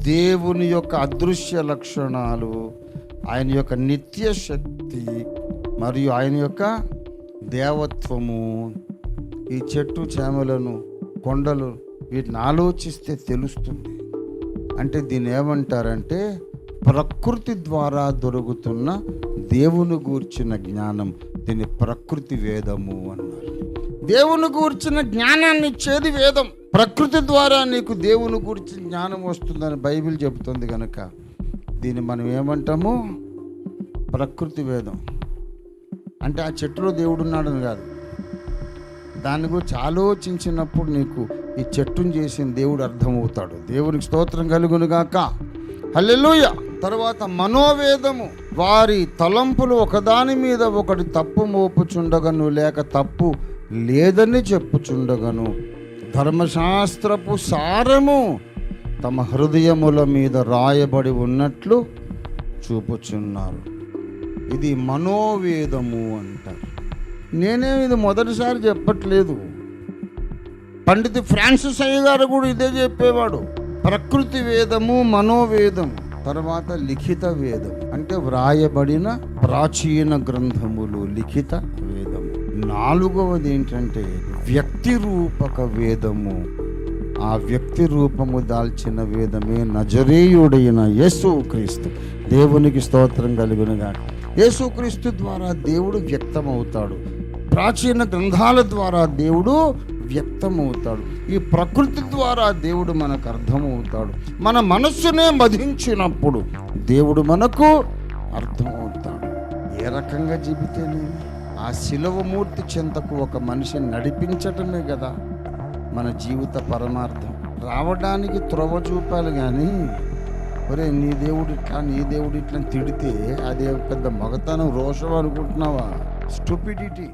దేవుని యొక్క అదృశ్య లక్షణాలు, ఆయన యొక్క నిత్య శక్తి మరియు ఆయన యొక్క దేవత్వము, ఈ చెట్టు చేమలను, కొండలు, వీటిని ఆలోచిస్తే తెలుస్తుంది. అంటే దీన్ని ఏమంటారంటే ప్రకృతి ద్వారా దొరుకుతున్న దేవుని గూర్చిన జ్ఞానం. దీన్ని ప్రకృతి వేదము అన్నారు. దేవుని గూర్చిన జ్ఞానాన్ని ఇచ్చేది వేదం. ప్రకృతి ద్వారా నీకు దేవుని గురించి జ్ఞానం వస్తుందని బైబిల్ చెబుతుంది కనుక దీన్ని మనం ఏమంటాము? ప్రకృతి వేదం. అంటే ఆ చెట్టులో దేవుడు ఉన్నాడని కాదు, దాని గురించి ఆలోచించినప్పుడు నీకు ఈ చెట్టును చేసిన దేవుడు అర్థమవుతాడు. దేవునికి స్తోత్రం కలుగును గాక. హల్లెలూయా. తర్వాత మనోవేదము. వారి తలంపులు ఒకదాని మీద ఒకటి తప్పు మోపుచుండగను, లేక తప్పు లేదని చెప్పుచుండగను, ధర్మశాస్త్రపు సారము తమ హృదయముల మీద రాయబడి ఉన్నట్లు చూపుచున్నారు. ఇది మనోవేదము అంటారు. నేనేమి ఇది మొదటిసారి చెప్పట్లేదు. పండిత ఫ్రాన్సిస్ అయ్య గారు కూడా ఇదే చెప్పేవాడు. ప్రకృతి వేదము, మనోవేదము, తర్వాత లిఖిత వేదం అంటే వ్రాయబడిన ప్రాచీన గ్రంథములు, లిఖిత వేదము. నాలుగవది ఏంటంటే వ్యక్తి రూపక వేదము. ఆ వ్యక్తి రూపము దాల్చిన వేదమే నజరేయుడైన యేసుక్రీస్తు. దేవునికి స్తోత్రం కలుగునుగా. యేసుక్రీస్తు ద్వారా దేవుడు వ్యక్తమవుతాడు. ప్రాచీన గ్రంథాల ద్వారా దేవుడు వ్యక్తమవుతాడు. ఈ ప్రకృతి ద్వారా దేవుడు మనకు అర్థమవుతాడు. మన మనస్సునే మధించినప్పుడు దేవుడు మనకు అర్థమవుతాడు. ఏ రకంగా చెబితేనే ఆ శిలువమూర్తి చెంతకు ఒక మనిషిని నడిపించటమే కదా మన జీవిత పరమార్థం. రావడానికి త్రోవ చూపాలి కానీ ఒరే నీ దేవుడు ఇట్లా, నీ దేవుడు ఇట్లా తిడితే అదే పెద్ద మగతనం, రోషం అనుకుంటున్నావా? స్టూపిడిటీ.